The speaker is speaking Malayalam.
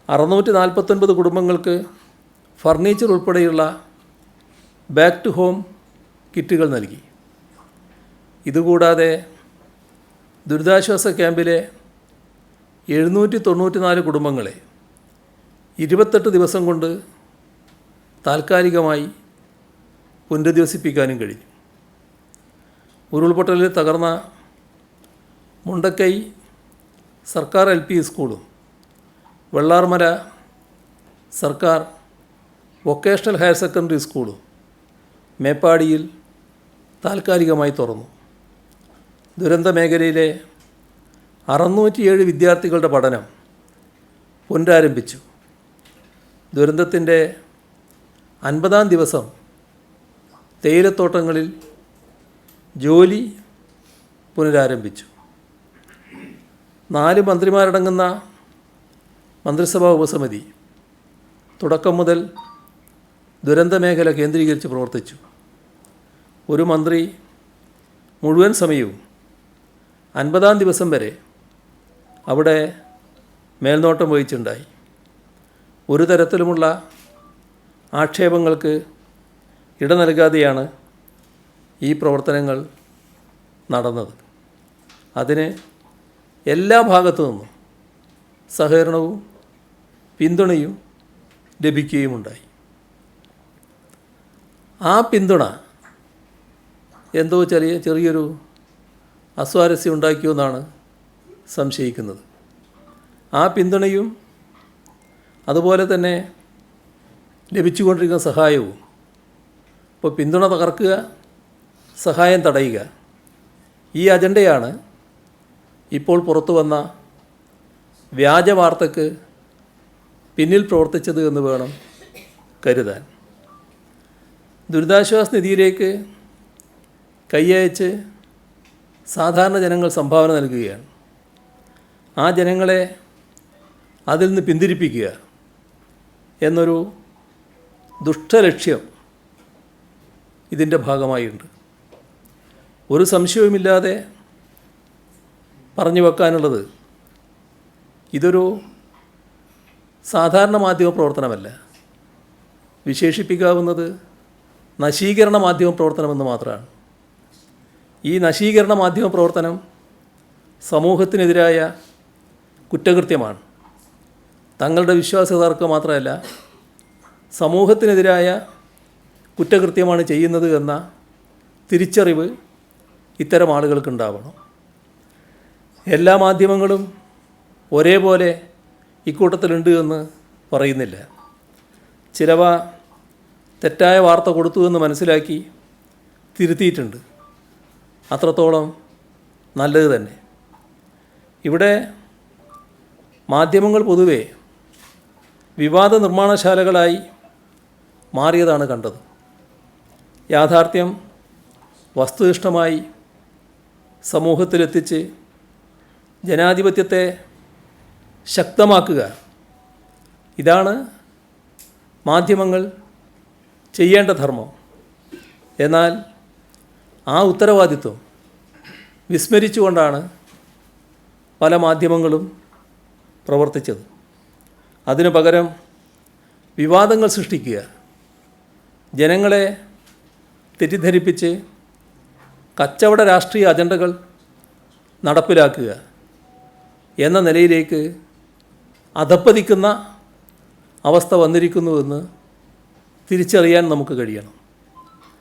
649 കുടുംബങ്ങൾക്ക് ഫർണിച്ചർ ഉൾപ്പെടെയുള്ള ബാക്ക് ടു ഹോം കിറ്റുകൾ നൽകി. ഇതുകൂടാതെ ദുരിതാശ്വാസ ക്യാമ്പിലെ 794 കുടുംബങ്ങളെ 28 ദിവസം കൊണ്ട് താൽക്കാലികമായി പുനരധിവസിപ്പിക്കാനും കഴിഞ്ഞു. ഉരുൾപൊട്ടലിൽ തകർന്ന മുണ്ടക്കൈ സർക്കാർ LP സ്കൂളും വെള്ളാർമല സർക്കാർ വൊക്കേഷണൽ ഹയർ സെക്കൻഡറി സ്കൂളും മേപ്പാടിയിൽ താൽക്കാലികമായി തുറന്നു. ദുരന്ത മേഖലയിലെ 607 വിദ്യാർത്ഥികളുടെ പഠനം പുനരാരംഭിച്ചു. ദുരന്തത്തിൻ്റെ 50-ാം ദിവസം തേയിലത്തോട്ടങ്ങളിൽ ജോലി പുനരാരംഭിച്ചു. 4 മന്ത്രിമാരടങ്ങുന്ന മന്ത്രിസഭാ ഉപസമിതി തുടക്കം മുതൽ ദുരന്ത മേഖല കേന്ദ്രീകരിച്ച് പ്രവർത്തിച്ചു. ഒരു മന്ത്രി മുഴുവൻ സമയവും 50-ാം ദിവസം വരെ അവിടെ മേൽനോട്ടം വഹിച്ചുണ്ടായി. ഒരു തരത്തിലുമുള്ള ആക്ഷേപങ്ങൾക്ക് ഇട നൽകാതെയാണ് ഈ പ്രവർത്തനങ്ങൾ നടന്നത്. അതിന് എല്ലാ ഭാഗത്തു നിന്നും സഹകരണവും പിന്തുണയും ലഭിക്കുകയുമുണ്ടായി. ആ പിന്തുണ എന്തോ ചെറിയൊരു അസ്വാരസ്യം ഉണ്ടാക്കിയെന്നാണ് സംശയിക്കുന്നത്. ആ പിന്തുണയും അതുപോലെ തന്നെ ലഭിച്ചുകൊണ്ടിരിക്കുന്ന സഹായവും, ഇപ്പോൾ പിന്തുണ തകർക്കുക, സഹായം തടയുക, ഈ അജണ്ടയാണ് ഇപ്പോൾ പുറത്തു വന്ന വ്യാജ വാർത്തയ്ക്ക് പിന്നിൽ പ്രവർത്തിച്ചത് എന്ന് വേണം കരുതാൻ. ദുരിതാശ്വാസ നിധിയിലേക്ക് കൈയയച്ച് സാധാരണ ജനങ്ങൾ സംഭാവന നൽകുകയാണ്. ആ ജനങ്ങളെ അതിൽ നിന്ന് പിന്തിരിപ്പിക്കുക എന്നൊരു ദുഷ്ടലക്ഷ്യം ഇതിൻ്റെ ഭാഗമായിട്ടുണ്ട്. ഒരു സംശയവുമില്ലാതെ പറഞ്ഞു വെക്കാനുള്ളത്, ഇതൊരു സാധാരണ മാധ്യമ പ്രവർത്തനമല്ല, വിശേഷിപ്പിക്കാവുന്നത് നശീകരണ മാധ്യമ പ്രവർത്തനമെന്ന് മാത്രമാണ്. ഈ നശീകരണ മാധ്യമ പ്രവർത്തനം സമൂഹത്തിനെതിരായ കുറ്റകൃത്യമാണ്. തങ്ങളുടെ വിശ്വാസക്കാർക്ക് മാത്രമല്ല, സമൂഹത്തിനെതിരായ കുറ്റകൃത്യമാണ് ചെയ്യുന്നത് എന്ന തിരിച്ചറിവ് ഇത്തരം ആളുകൾക്കുണ്ടാവണം. എല്ലാ മാധ്യമങ്ങളും ഒരേപോലെ ഇക്കൂട്ടത്തിലുണ്ട് എന്ന് പറയുന്നില്ല. ചിലവ തെറ്റായ വാർത്ത കൊടുത്തു എന്ന് മനസ്സിലാക്കി തിരുത്തിയിട്ടുണ്ട്. അത്രത്തോളം നല്ലത് തന്നെ. ഇവിടെ മാധ്യമങ്ങൾ പൊതുവെ വിവാദ നിർമ്മാണശാലകളായി മാറിയതാണ് കണ്ടത്. യാഥാർത്ഥ്യം വസ്തുനിഷ്ഠമായി സമൂഹത്തിലെത്തിച്ച് ജനാധിപത്യത്തെ ശക്തമാക്കുക, ഇതാണ് മാധ്യമങ്ങൾ ചെയ്യേണ്ട ധർമ്മം. എന്നാൽ ആ ഉത്തരവാദിത്വം വിസ്മരിച്ചുകൊണ്ടാണ് പല മാധ്യമങ്ങളും പ്രവർത്തിച്ചത്. അതിനു പകരം വിവാദങ്ങൾ സൃഷ്ടിക്കുക, ജനങ്ങളെ തെറ്റിദ്ധരിപ്പിച്ച് കച്ചവട രാഷ്ട്രീയ അജണ്ടകൾ നടപ്പിലാക്കുക എന്ന നിലയിലേക്ക് അധപ്പതിക്കുന്ന അവസ്ഥ വന്നിരിക്കുന്നുവെന്ന് തിരിച്ചറിയാൻ നമുക്ക് കഴിയണം.